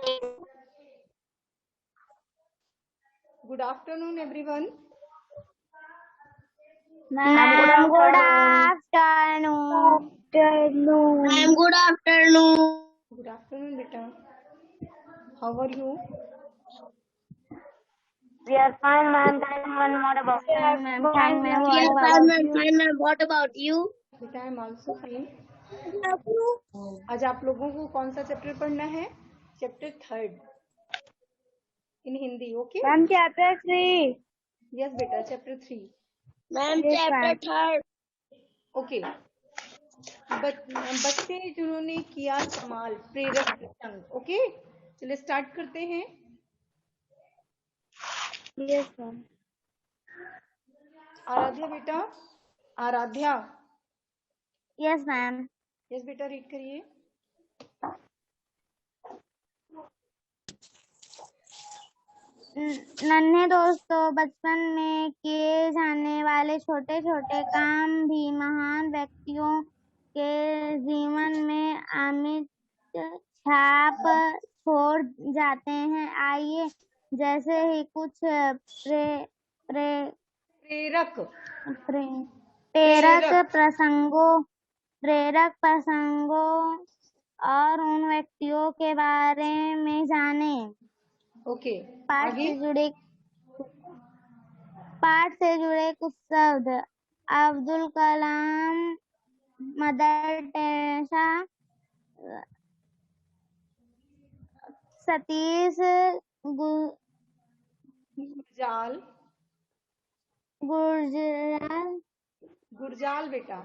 Good afternoon, everyone. Ma'am, good afternoon. Ma'am, good afternoon. Good afternoon, beta. How are you? We are fine, ma'am. Thank you, what about you? Ma'am, thank ma'am. We What are about fine, ma'am. you? Fine, ma'am. What about you? Beta, I am also fine. आज आप लोगों को कौन सा chapter पढ़ना है? Chapter 3 in Hindi, okay? Ma'am, chapter 3. Yes, beta, chapter 3. Ma'am, Yes, chapter ma'am. 3rd. Okay. बच्चे जिन्होंने किया कमाल, प्रेरक प्रसंग, ओके? चलिए स्टार्ट करते हैं. Yes, ma'am. आराध्या बेटा, आराध्या. Yes, ma'am. यस बेटा, रीड करिए. नन्हे दोस्तों, बचपन में किए जाने वाले छोटे छोटे काम भी महान व्यक्तियों के जीवन में अमिट छाप छोड़ जाते हैं. आइए जैसे ही कुछ प्रेरक प्रसंगों और उन व्यक्तियों के बारे में जाने. ओके. पाठ से जुड़े कुछ शब्द. अब्दुल कलाम, मदर टेरेसा, सतीश गुरजाल बेटा.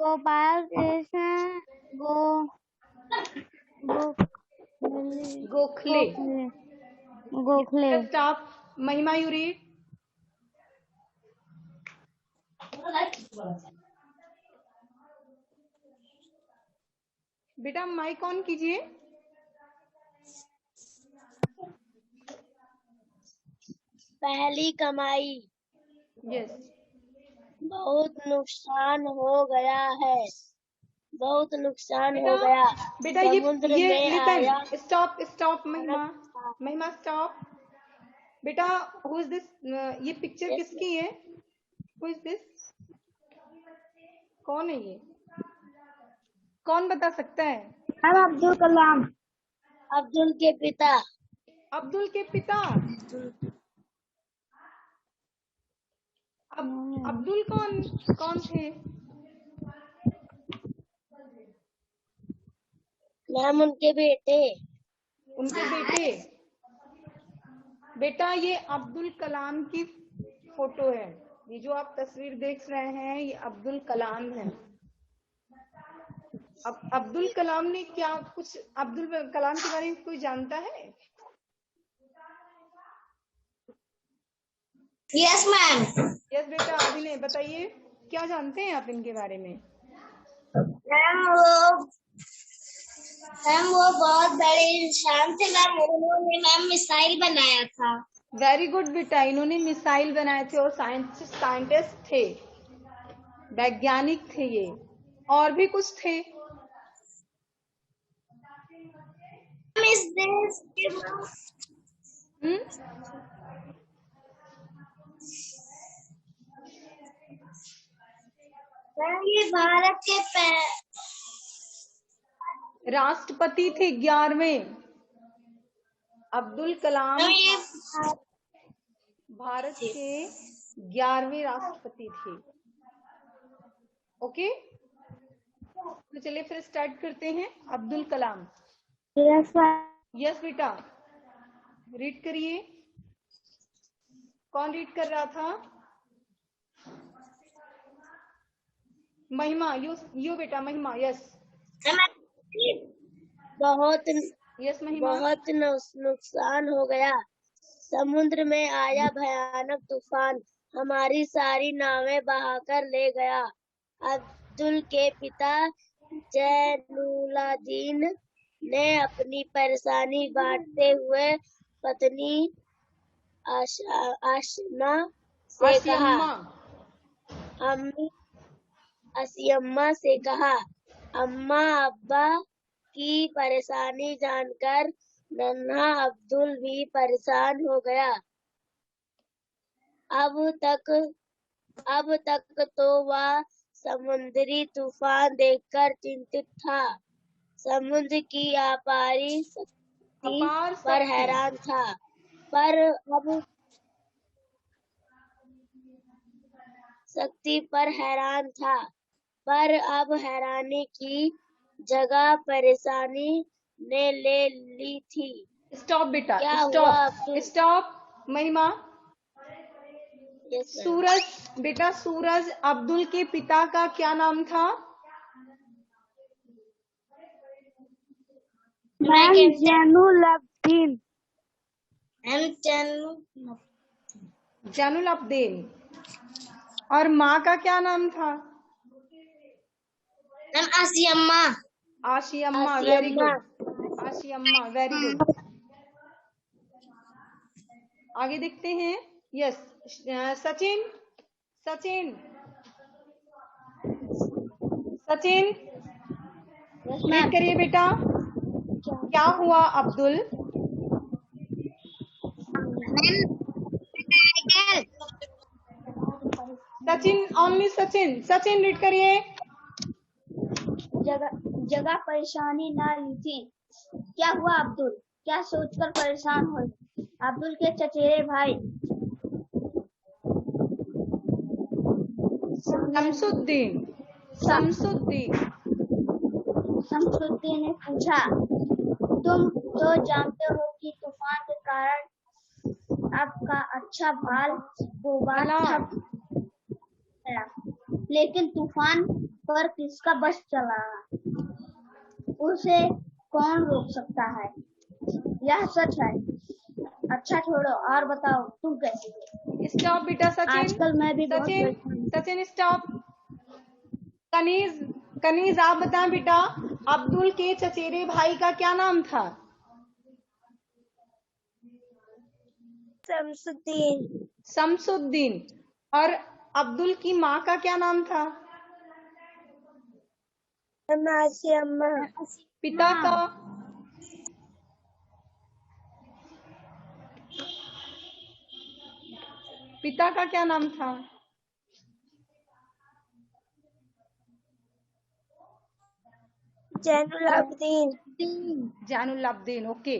गोपाल कृष्ण गोखले. स्टॉप. महिमा, यू रीड. बेटा माइक ऑन कीजिए. पहली कमाई. यस. बहुत नुकसान हो गया है. बहुत नुकसान हो गया. बेटा समुद्र में आया. स्टॉप महिमा स्टॉप. बेटा हु इज दिस? ये पिक्चर किसकी है? Who is this? कौन है ये? कौन बता सकता है? अब्दुल कलाम. अब्दुल के पिता. अब्दुल के पिता. अब्दुल कौन थे? मैम, उनके बेटे. बेटा ये अब्दुल कलाम की फोटो है. ये जो आप तस्वीर देख रहे हैं ये अब्दुल कलाम है. अब अब्दुल कलाम ने क्या कुछ अब्दुल कलाम के बारे में कोई जानता है? Yes ma'am. यस बेटा, अभिनय बताइए क्या जानते हैं आप इनके बारे में? मैम वो बहुत बड़े इंसान थे मैम. उन्होंने मैम मिसाइल बनाया था. वेरी गुड बेटा, इन्होंने मिसाइल बनाए थे और साइंटिस्ट थे, वैज्ञानिक थे ये. और भी कुछ थे? ये भारत के राष्ट्रपति थे 11वें. अब्दुल कलाम भारत के 11वें राष्ट्रपति थे. ओके, तो चलिए फिर स्टार्ट करते हैं. अब्दुल कलाम. यस बेटा, रीड करिए. कौन रीड कर रहा था? महिमा. यू बेटा, महिमा. यस. बहुत महिमा. बहुत नुकसान हो गया. समुद्र में आया भयानक तूफान. हमारी सारी नावें बहाकर ले गया. अब्दुल के पिता जैनुलाब्दीन ने अपनी परेशानी बांटते हुए पत्नी आशना से कहा. अम्मा से कहा, अम्मा अब्बा की परेशानी जानकर नन्हा अब्दुल भी परेशान हो गया। अब तक तो वह समुद्री तूफान देखकर चिंतित था, समुद्र की अपार शक्ति पर हैरान था, पर अब हैरानी की जगह परेशानी ने ले ली थी। स्टॉप बेटा, क्या हुआ अब्दुल? स्टॉप महिमा। Yes, ma'am. सूरज बेटा, सूरज अब्दुल के पिता का क्या नाम था? जैनुल अब्दीन। जैनुल अब्दीन। और माँ का क्या नाम था? Asiyamma. Ashiyamma, very good. Ashiyamma, very good. आगे देखते हैं। यस, सचिन, सचिन, सचिन, रीड करिए बेटा। क्या हुआ अब्दुल? सचिन, ओनली सचिन, सचिन रीड करिए। जगह परेशानी ना ली थी। क्या हुआ अब्दुल? क्या सोचकर परेशान हो? अब्दुल के चचेरे भाई शमसुद्दीन, शमसुद्दीन, शमसुद्दीन ने पूछा, तुम तो जानते हो कि तूफान के कारण आपका अच्छा भाल गुबार छप गया, लेकिन तूफान पर किसका बस चला? उसे कौन रोक सकता है? यह सच है। अच्छा छोड़ो और बताओ तुम कैसे हो? स्टॉप बेटा सचिन। आजकल मैं भी सचिन स्टॉप। कनीज, कनीज आप बताएं बेटा, अब्दुल के चचेरे भाई का क्या नाम था? शमसुद्दीन। शमसुद्दीन। और अब्दुल की माँ का क्या नाम था? आसियम्मा। पिता का? पिता का क्या नाम था? जैनुल अब्दीन। जैनुल अब्दीन। ओके,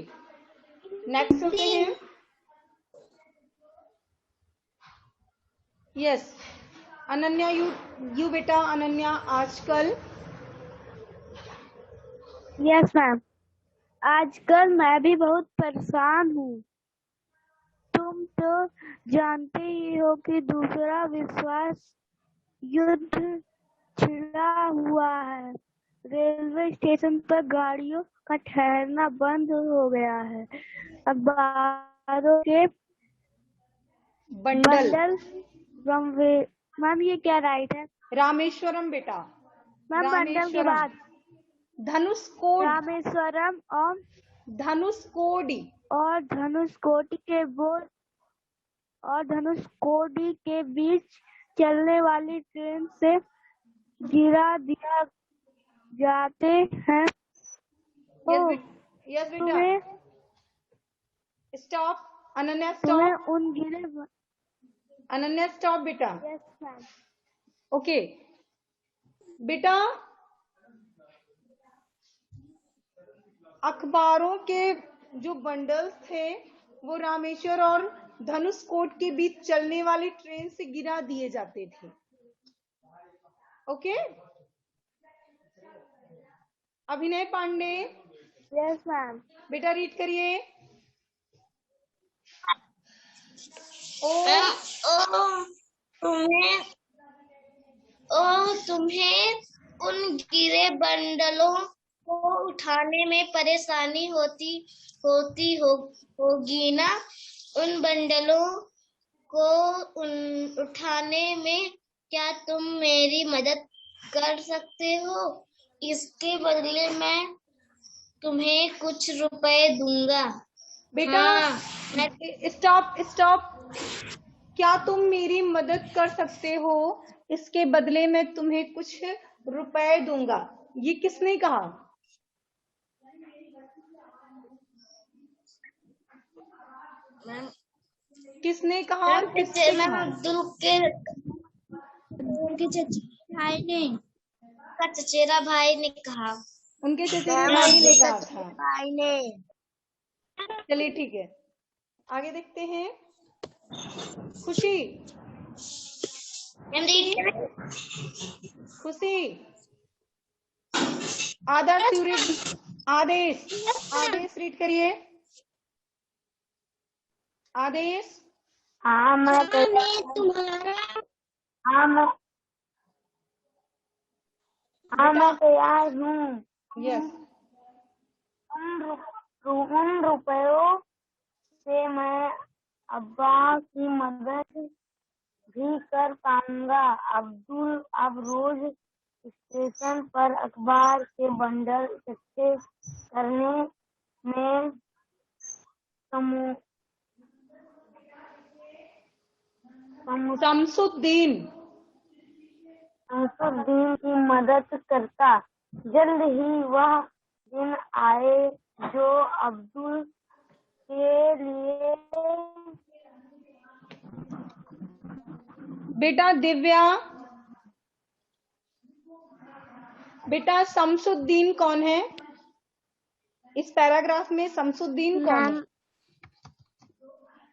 नेक्स्ट होते हैं। यस, अनन्या, यू बेटा, अनन्या आजकल। यस मैम, आजकल मैं भी बहुत परेशान हूँ। तुम तो जानते ही हो कि दूसरा विश्वास युद्ध छिड़ा हुआ है। रेलवे स्टेशन पर गाड़ियों का ठहरना बंद हो गया है। अखबारों के बंडल मैम, ये क्या राइट है? रामेश्वरम बेटा, मैम बंडल के बाद धनुषकोडी, रामेश्वरम और धनुषकोडी और धनुषकोडी के बीच चलने वाली ट्रेन से गिरा दिया जाते हैं। यस बेटा, स्टॉप अनन्या, स्टॉप उन गिरे। अनन्या स्टॉप बेटा। Yes ma'am. ओके बेटा, अखबारों के जो बंडल्स थे वो रामेश्वर और धनुषकोट के बीच चलने वाली ट्रेन से गिरा दिए जाते थे। Okay, Abhinay Pandey. Yes ma'am. बेटा रीड करिए। तुम्हें उन गिरे बंडलों को उठाने में परेशानी होती होगी ना? उन बंडलों को उठाने में क्या तुम मेरी मदद कर सकते हो? इसके बदले मैं तुम्हें कुछ रुपए दूंगा। बेटा स्टॉप। क्या तुम मेरी मदद कर सकते हो? इसके बदले में तुम्हें कुछ रुपए दूंगा। ये किसने कहा? मैम किसने कहा और किससे मैम कहा? अब्दुल के चचेरे भाई ने का चचेरा भाई ने कहा। उनके चचेरे मैम भाई ने अब्दुल का कहा चचेरे था। भाई ने। चलिए ठीक है, आगे देखते हैं। खुशी, ma'am read Khushi, Adarsh you read, Adesh, Adesh read करिए। आदेश, हाँ मैं तुम्हारा हाँ मैं तैयार हूँ। यस, उन रुपयों से मैं अब्बा की मदद भी कर पाऊंगा। अब्दुल अब रोज स्टेशन पर अखबार के बंडल इकट्ठे करने में शमसुद्दीन, शमसुद्दीन की मदद करता। जल्द ही वह दिन आए जो अब्दुल के लिए बेटा दिव्या, बेटा शमसुद्दीन कौन है? इस पैराग्राफ में शमसुद्दीन कौन है?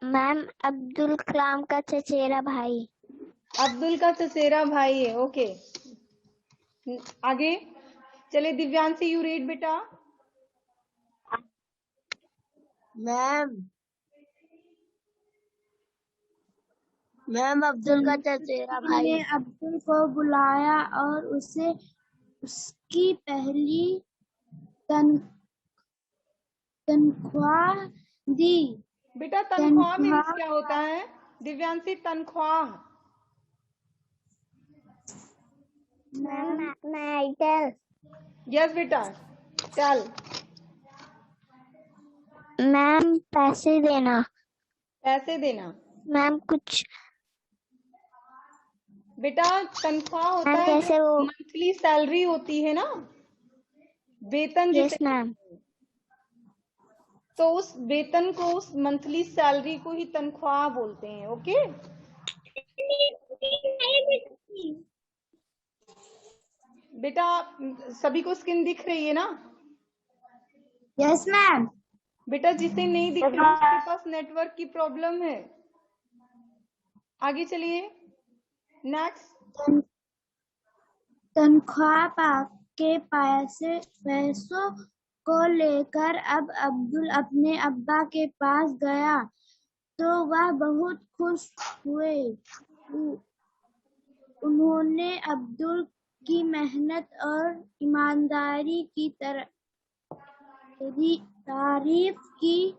मैम अब्दुल कलाम का चचेरा भाई। अब्दुल का चचेरा भाई है। ओके, आगे चले। दिव्यांशी यू रीड बेटा। मैम अब्दुल का चचेरा भाई ने अब्दुल को बुलाया और उसे उसकी पहली तनख्वाह दी। बेटा तनख्वाह मीन्स क्या होता है? दिव्यांशी, तनख्वाह। मैम यस बेटा, चल। मैम पैसे देना। पैसे देना। मैम कुछ बेटा तनख्वाह होता मैम है कैसे जो वो मंथली सैलरी होती है ना, वेतन यस जिसे, मैम तो उस वेतन को, उस मंथली सैलरी को ही तनख्वाह बोलते हैं। ओके, बेटा सभी को स्क्रीन दिख रही है ना? यस मैम बेटा जिसे नहीं दिख रही उसके पास नेटवर्क की प्रॉब्लम है। आगे चलिए, नेक्स्ट। तनख्वाह के पैसों को लेकर अब अब्दुल अपने अब्बा के पास गया तो वह बहुत खुश हुए। उन्होंने अब्दुल की मेहनत और ईमानदारी की तारीफ की,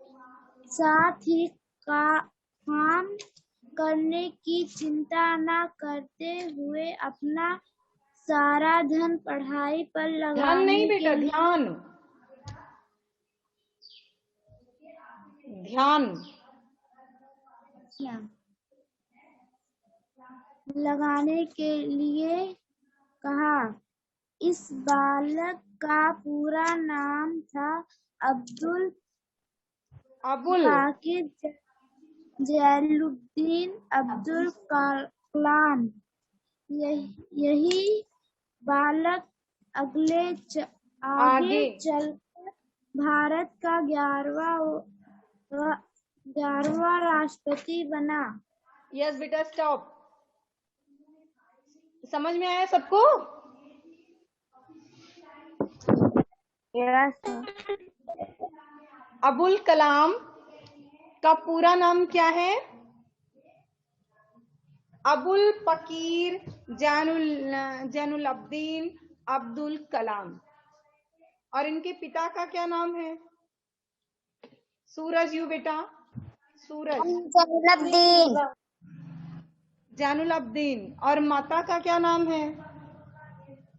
साथ ही काम करने की चिंता न करते हुए अपना सारा धन पढ़ाई पर ध्यान लगाने नहीं बेटा, के ध्यान, ध्यान लगाने के लिए कहा। इस बालक का पूरा नाम था अब्दुल अबुल, बाकिर जैनुद्दीन अब्दुल कलाम। यही बालक आगे चलकर भारत का 11वां राष्ट्रपति बना। यस बेटा, स्टॉप। समझ में आया सबको? अबुल कलाम का पूरा नाम क्या है? अबुल फकीर जैनुलब्दीन अब्दुल कलाम। और इनके पिता का क्या नाम है? सूरज, यू बेटा, सूरज, जैनुलब्दीन। और माता का क्या नाम है?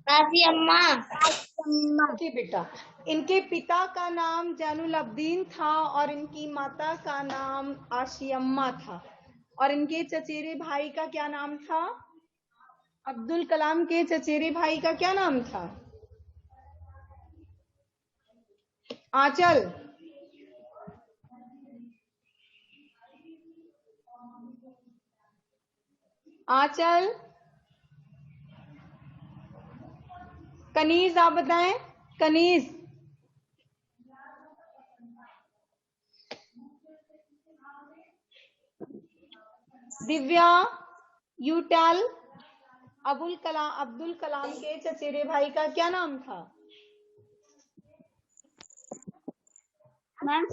अम्मा। ओके बेटा, इनके पिता का नाम जैनुलब्दीन था और इनकी माता का नाम आशियम्मा था। और इनके चचेरे भाई का क्या नाम था? अब्दुल कलाम के चचेरे भाई का क्या नाम था? आंचल, आंचल, कनीज, आप बताएं। कनीज, दिव्या, यू टेल। अब्दुल कलाम के चचेरे भाई का क्या नाम था? मैम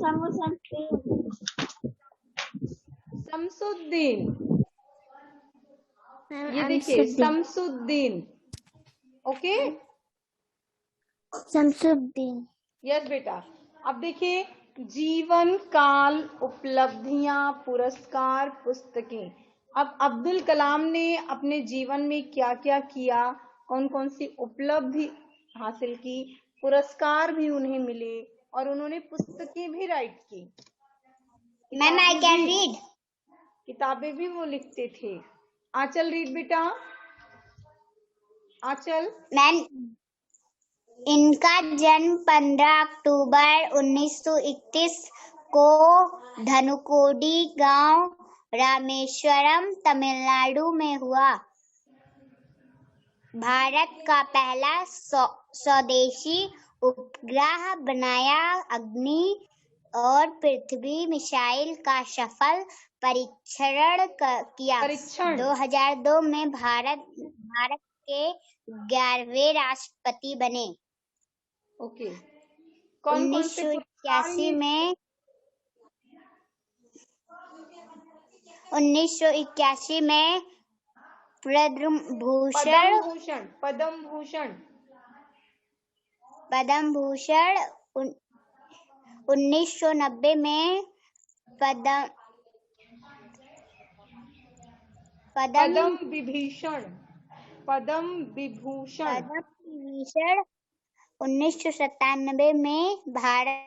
शमसुद्दीन। ये देखिए, शमसुद्दीन। ओके, शमसुद्दीन। यस बेटा। अब देखिए, जीवन काल, उपलब्धियां, पुरस्कार, पुस्तकें। अब अब्दुल कलाम ने अपने जीवन में क्या क्या किया, कौन कौन सी उपलब्धि हासिल की, पुरस्कार भी उन्हें मिले और उन्होंने पुस्तकें भी राइट की। Ma'am I can read. किताबें भी वो लिखते थे। आंचल रीड बेटा, आंचल। मैम इनका जन्म 15 अक्टूबर 1931 को धनुकोडी गांव, रामेश्वरम, तमिलनाडु में हुआ। भारत का पहला स्वदेशी उपग्रह बनाया। अग्नि और पृथ्वी मिसाइल का सफल परीक्षण किया। 2002 में भारत के 11वें राष्ट्रपति बने। ओके। 1981 में 1981 में पद्म भूषण 1990 में पद्म विभूषण 1997 में भारत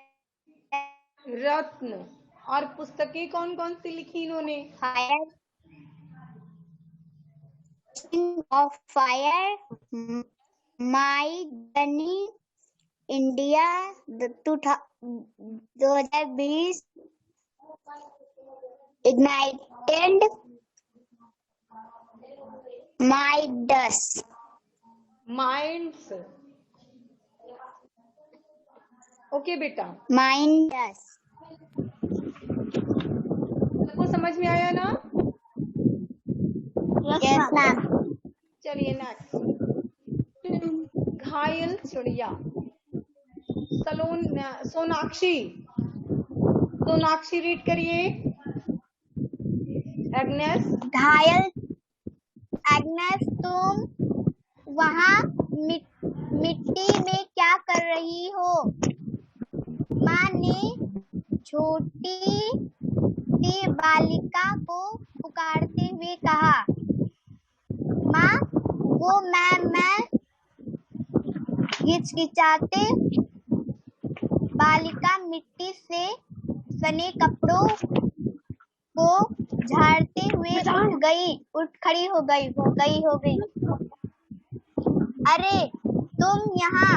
रत्न। और पुस्तकें कौन कौन सी लिखी इन्होंने? Of fire, my journey, India 2020, ignited, minds. Okay बेटा, माइंडस। सबको समझ में आया ना? Yes ma'am. चलिए नेक्स्ट। घायल चिड़िया। सोनाक्षी रीड करिए। एग्नेस, तुम वहाँ मिट्टी में क्या कर रही हो? माँ ने छोटी सी बालिका को पुकारते हुए कहा। माँ, वो मैं हिचकिचाते बालिका मिट्टी से सने कपड़ों को झाड़ते हुए उठ खड़ी हो गई। अरे, तुम यहाँ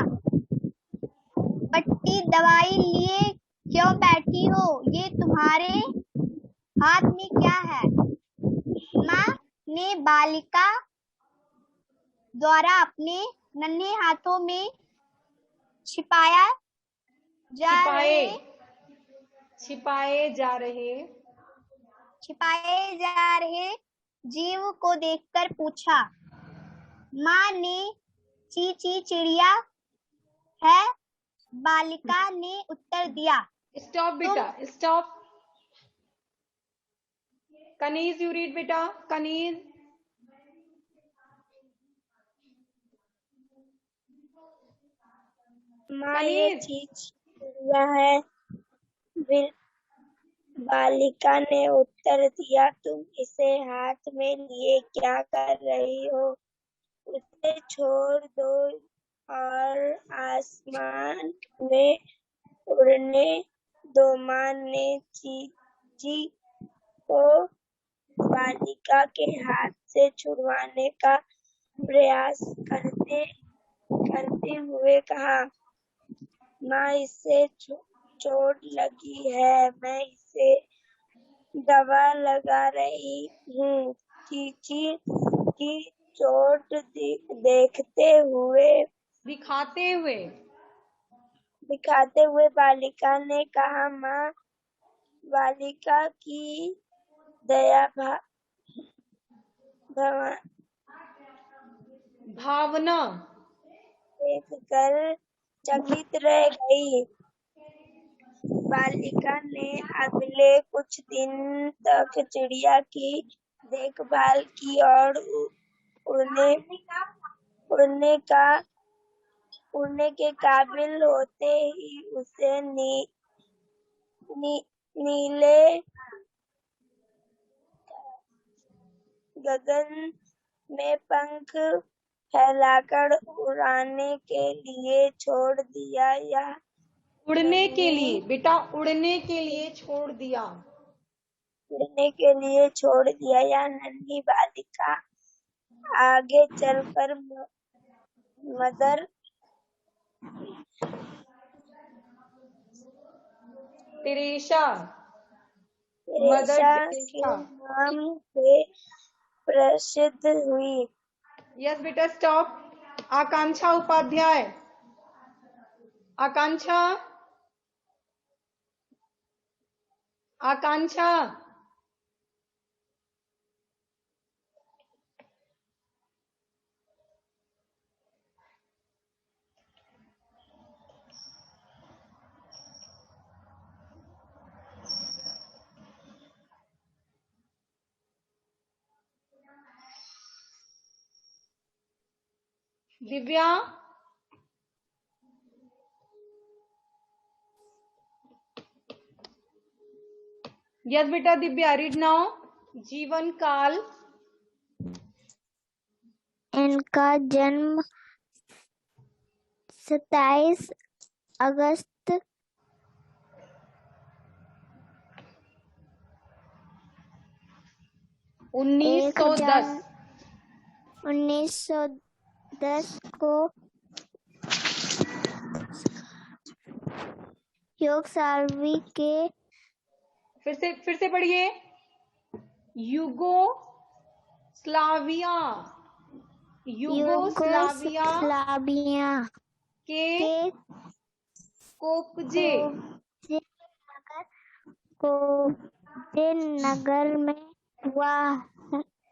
पट्टी दवाई लिए क्यों बैठी हो? ये तुम्हारे हाथ में क्या है? माँ ने बालिका द्वारा अपने नन्हे हाथों में छिपाए जा रहे जीव को देखकर पूछा। माँ ने ची चिड़िया है, बालिका ने उत्तर दिया। स्टॉप बेटा, स्टॉप। कनीज, यू रीड बेटा। कनीज, माँ ने चिड़िया है, बालिका ने उत्तर दिया। तुम इसे हाथ में लिए क्या कर रही हो? उसे छोड़ दो और आसमान में उड़ने दो। माँ ने चींटी को बालिका के हाथ से छुड़वाने का प्रयास करते हुए कहा। माँ इसे चोट लगी है, मैं इसे दवा लगा रही हूँ। चींची की चोट दिखाते हुए बालिका ने कहा, माँ, बालिका की दया भावना देखकर चकित रह गई। बालिका ने अगले कुछ दिन तक चिड़िया की देखभाल की और उड़ने के काबिल होते ही उसे नीले गगन में पंख फैलाकर उड़ने के लिए छोड़ दिया। उड़ने के लिए बेटा, उड़ने के लिए छोड़ दिया। यह नन्ही बालिका आगे चलकर मदर टेरेसा के नाम से प्रसिद्ध हुई। यस बेटा, स्टॉप। आकांक्षा उपाध्याय, आकांक्षा, आकांक्षा। दिव्या, यस बेटा दिव्या, रीड नाउ। जीवन काल। इनका जन्म 27 अगस्त 1910 को योगोस्लाविया के फिर से पढ़िए। युगोस्लाविया के कोप्जे नगर में हुआ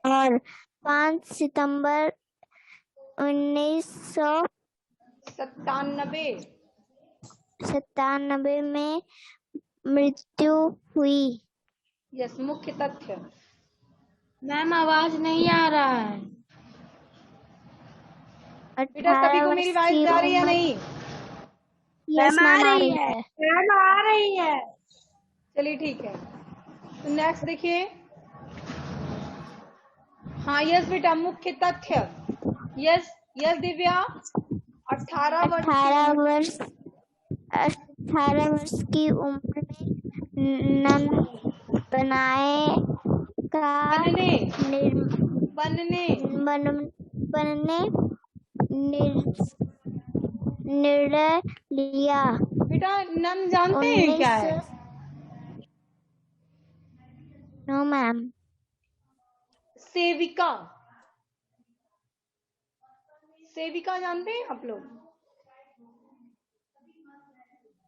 और 5 सितंबर 1997 में मृत्यु हुई। यस, मुख्य तथ्य। मैम आवाज नहीं आ रहा है। बेटा सभी को मेरी आवाज जा रही है नहीं? यस मैम, आ रही है। मैम आ रही है। चलिए ठीक है। तो नेक्स्ट देखिए। हाँ यस बेटा, मुख्य तथ्य। यस दिव्या। 18 वर्ष की उम्र में नन बनने निर्णय लिया। बेटा नन जानते हैं क्या है? No ma'am. सेविका जानते हैं आप लोग?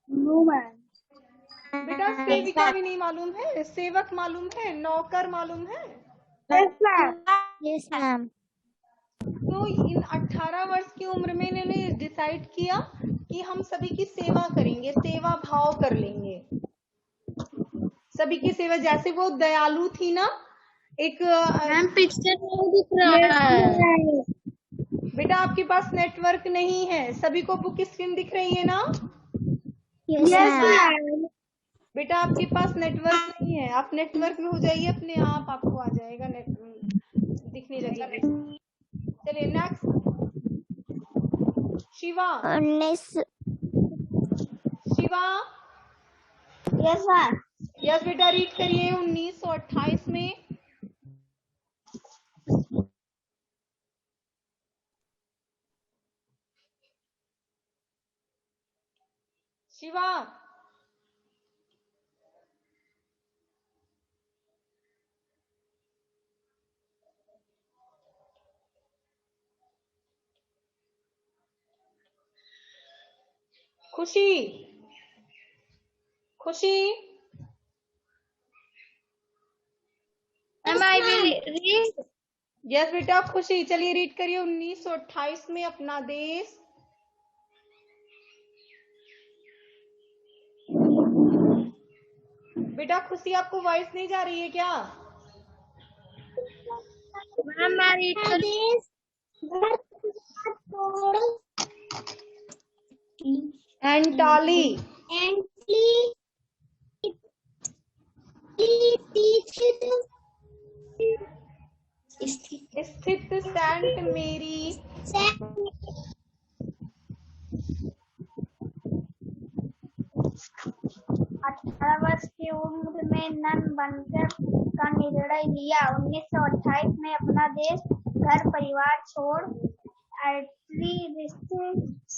No ma'am. बेटा सेविका भी नहीं मालूम है? सेवक मालूम है? नौकर मालूम है? Yes ma'am. तो इन 18 वर्ष की उम्र में इन्होंने डिसाइड किया कि हम सभी की सेवा करेंगे, सेवा भाव कर लेंगे, सभी की सेवा। जैसे वो दयालु थी ना, एक मैम पिक्चर नहीं दिख रहा है। बेटा आपके पास नेटवर्क नहीं है, सभी को बुक स्क्रीन दिख रही है ना? Yes ma'am. बेटा आपके पास नेटवर्क नहीं है, आप नेटवर्क में हो जाइए, अपने आप आपको आ जाएगा, नेटवर्क दिखने लगेगा। चलिए next. Shiva. Yes ma'am. Yes बेटा, रीड करिए। 1928 में शिवा, खुशी, खुशी, ma'am I will read. Yes बेटा खुशी, चलिए रीड करिए। 1928 में अपना देश बेटा खुशी, आपको वॉइस नहीं जा रही है क्या? मैम मैं रीड कर एंटाली, स्थित सेंट मेरी 18 वर्ष की उम्र में नन बनकर का निर्णय लिया। 1928 में अपना देश, घर परिवार छोड़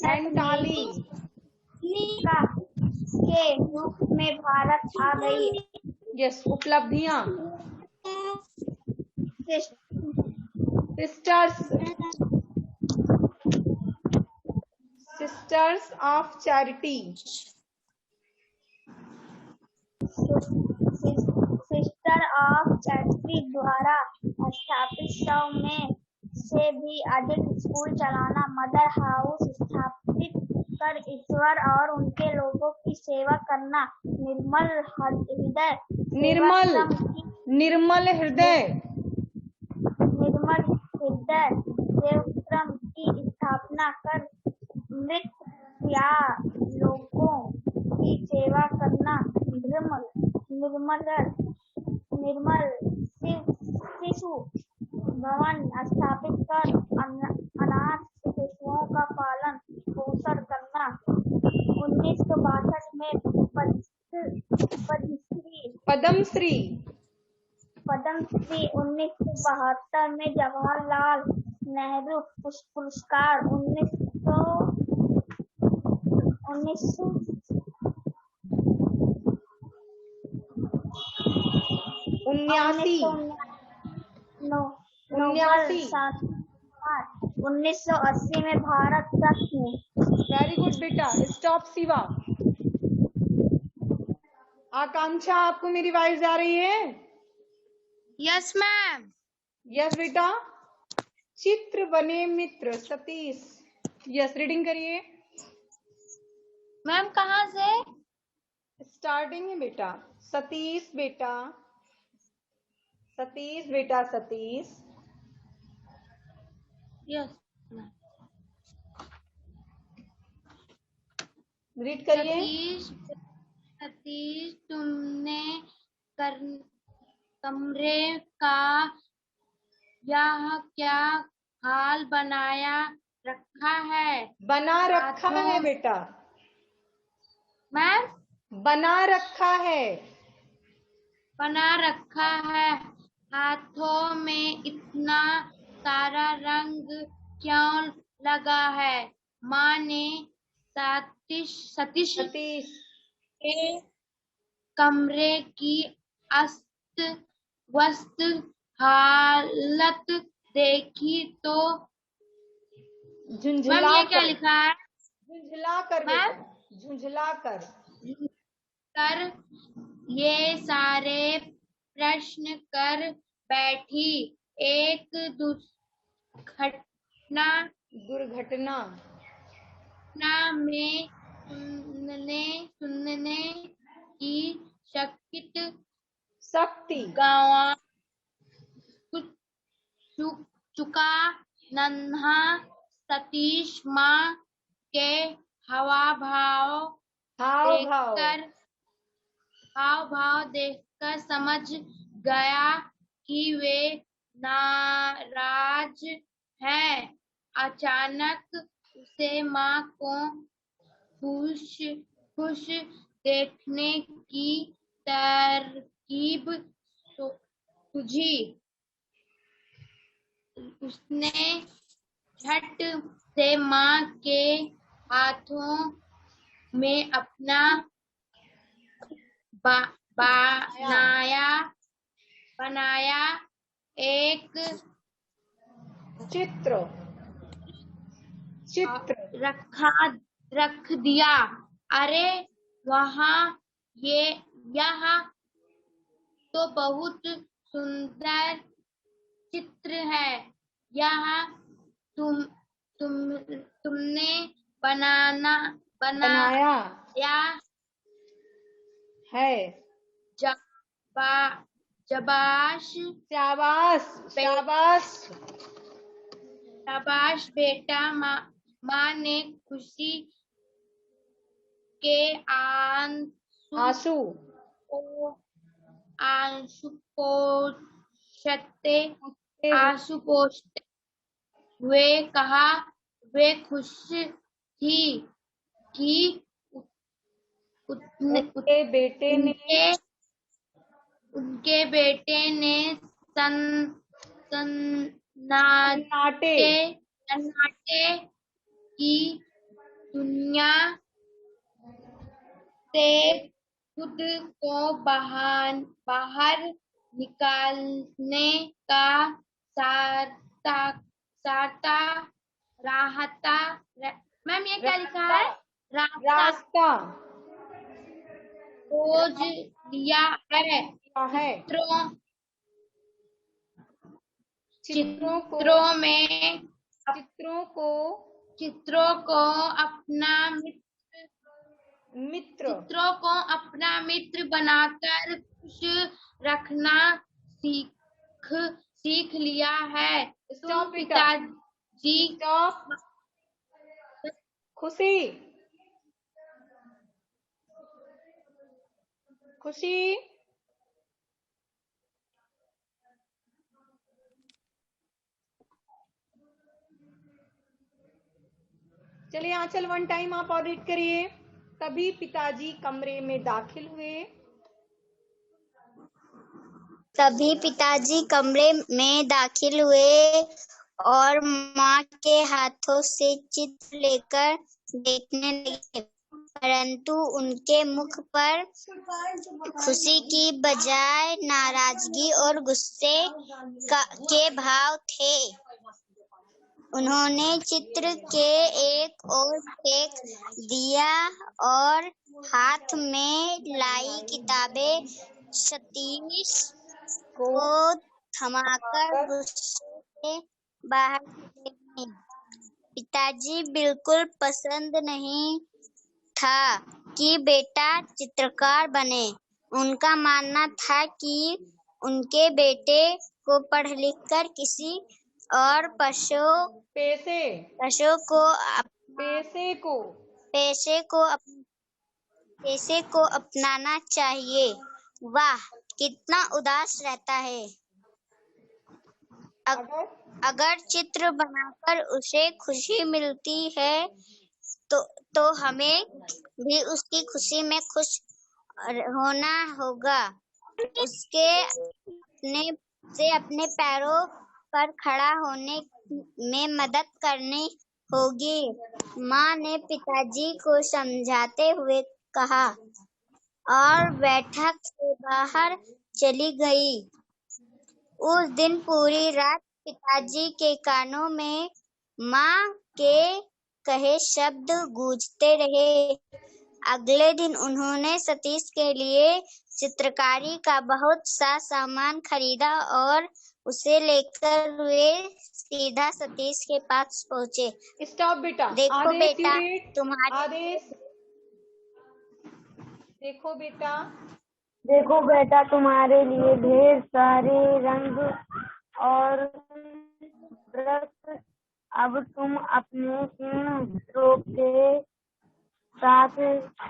एंटाली का के रूप में भारत आ गई। यस, उपलब्धियां sisters of charity, sister of charity द्वारा स्थापित 100 में से भी अधिक स्कूल चलाना, मदर हाउस स्थापित कर ईश्वर और उनके लोगों की सेवा करना, निर्मल हृदय सेवक्रम की स्थापना कर मृत या लोगों की सेवा करना, निर्मल शिशु भवन स्थापित कर अनाथ शिशुओं का पालन पोषण करना, 1962 में पद्मश्री, 1972 में जवाहरलाल नेहरू पुरस्कार, 1980 में भारत रत्न। वेरी गुड बेटा, स्टॉप शिवा। आकांक्षा, आपको मेरी वॉइस आ रही है? Yes ma'am. यस बेटा। चित्र बने मित्र सतीश। यस, रीडिंग करिए। मैम कहाँ से? स्टार्टिंग है बेटा। सतीश बेटा, सतीश बेटा, सतीश। यस रीड करिए। सतीश तुमने कमरे का यह क्या हाल बनाया रखा है? बना रखा है बेटा। मैम बना रखा है। बना रखा है। हाथों में इतना सारा रंग क्यों लगा है? माँ ने सतीश के कमरे की अस्त व्यस्त हालत देखी तो झुंझला मैम ये क्या लिखा है? झुंझला कर बेटा, झुंझला कर ये सारे प्रश्न कर बैठी। एक दुर्घटना में सुनने की शक्ति गंवा चुका नन्हा सतीश माँ के हाव भाव देखकर समझ गया कि वे नाराज हैं। अचानक उसे माँ को खुश देखने की तरकीब सूझी। उसने झट से माँ के हाथों में अपना बनाया एक चित्र रख दिया। अरे वहाँ यह तो बहुत सुंदर चित्र है। यह तुमने बनाया है। शाबाश शाबाश बेटा। माँ ने खुशी के आंसू पोंछते हुए कहा। वे खुश थी कि उनके बेटे ने सन्नाटे की दुनिया से खुद को बाहर निकालने का रास्ता मैम ये क्या लिखा है? रास्ता खोज लिया है। चित्रों को अपना मित्र बनाकर खुश रखना सीख लिया है। तुम पिताजी खुशी चलिए आंचल वन टाइम आप ऑडिट करिए। तभी पिताजी कमरे में दाखिल हुए। और माँ के हाथों से चित्र लेकर देखने लगे, परंतु उनके मुख पर खुशी की बजाय नाराजगी और गुस्से के भाव थे। उन्होंने चित्र के एक ओर फेंक दिया और हाथ में लाई किताबें सतीश को थमाकर गुस्से से बाहर चले गए। पिताजी बिल्कुल पसंद नहीं था कि बेटा चित्रकार बने। उनका मानना था कि उनके बेटे को पढ़ लिख कर किसी और पैसे को अपनाना चाहिए। वाह कितना उदास रहता है। अगर चित्र बनाकर उसे खुशी मिलती है तो हमें भी उसकी खुशी में खुश होना होगा। उसके अपने पैरों पर खड़ा होने में मदद करनी होगी। माँ ने पिताजी को समझाते हुए कहा और बैठक से बाहर चली गई। उस दिन पूरी रात पिताजी के कानों में माँ के कहे शब्द गूंजते रहे। अगले दिन उन्होंने सतीश के लिए चित्रकारी का बहुत सा सामान खरीदा और उसे लेकर वे सीधा सतीश के पास पहुँचे। स्टॉप बेटा। देखो बेटा तुम्हारे लिए ढेर सारे रंग और ब्रश। अब तुम अपने इन स्ट्रोक के साथ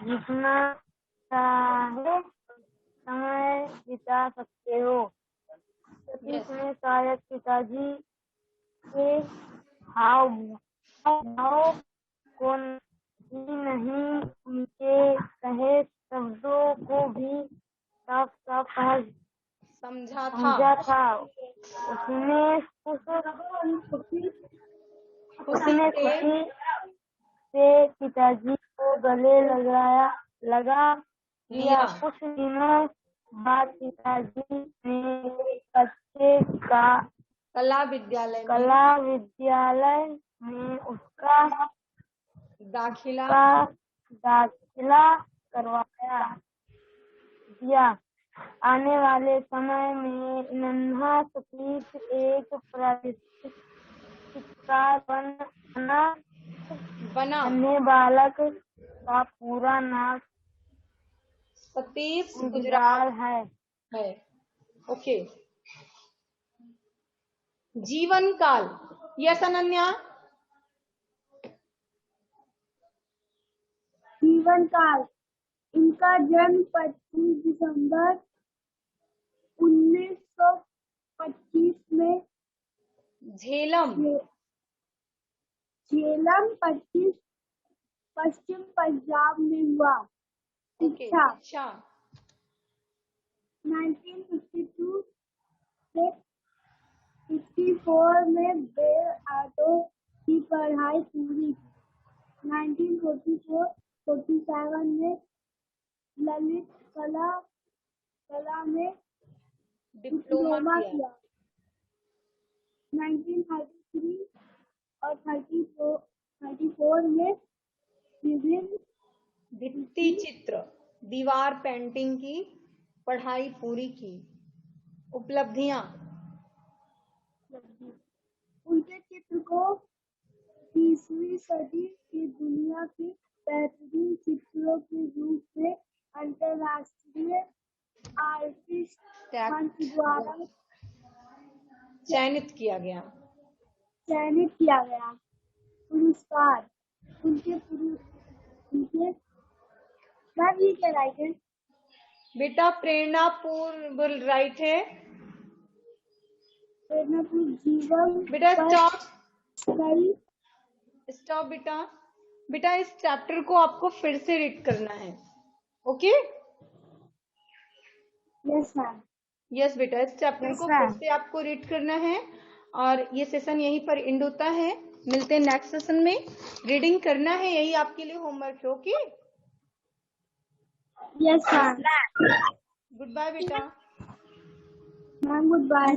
जितना चाहे समय बिता सकते हो। सतीश ने शायद पिताजी के हाव भाव को ही नहीं, उनके कहे शब्दों को भी साफ साफ समझा था। उसने खुशी से पिताजी को गले लगा लिया। कुछ दिनों बाद पिताजी ने कला विद्यालय में उसका दाखिला करवाया दिया। आने वाले समय में नन्हा सतीश एक प्रतिष्ठित चित्रकार बना। अन्य बालक का पूरा नाम सतीश गुजराल है। ओके। जीवन काल, यस अनन्या। जीवन काल, इनका जन्म 25 दिसंबर 1925 में झेलम 25 पश्चिम पंजाब में हुआ। शिक्षा 1952 से 54 में बेल ऑटो की पढ़ाई पूरी की। 1947 में ललित कला में डिप्लोमा किया। 1933 और 34 में विभिन्न भित्ति चित्र, दीवार पेंटिंग की पढ़ाई पूरी की। उपलब्धियां, उनके चित्र को 20वीं सदी की दुनिया के बेहतरीन चित्रों के रूप में अंतर्राष्ट्रीय आर्टिस्ट मंच द्वारा चयनित किया गया। पुरस्कार उनके बेटा प्रेरणापूर्ण बोल राइट है। जीवन बेटा स्टॉप बेटा इस चैप्टर को आपको फिर से रीड करना है। ओके? Yes ma'am. यस बेटा, इस चैप्टर को फिर से आपको रीड करना है और ये सेशन यहीं पर एंड होता है। मिलते हैं नेक्स्ट सेशन में। रीडिंग करना है, यही आपके लिए होमवर्क है। Okay? Yes ma'am. Good bye बेटा। Ma'am good bye.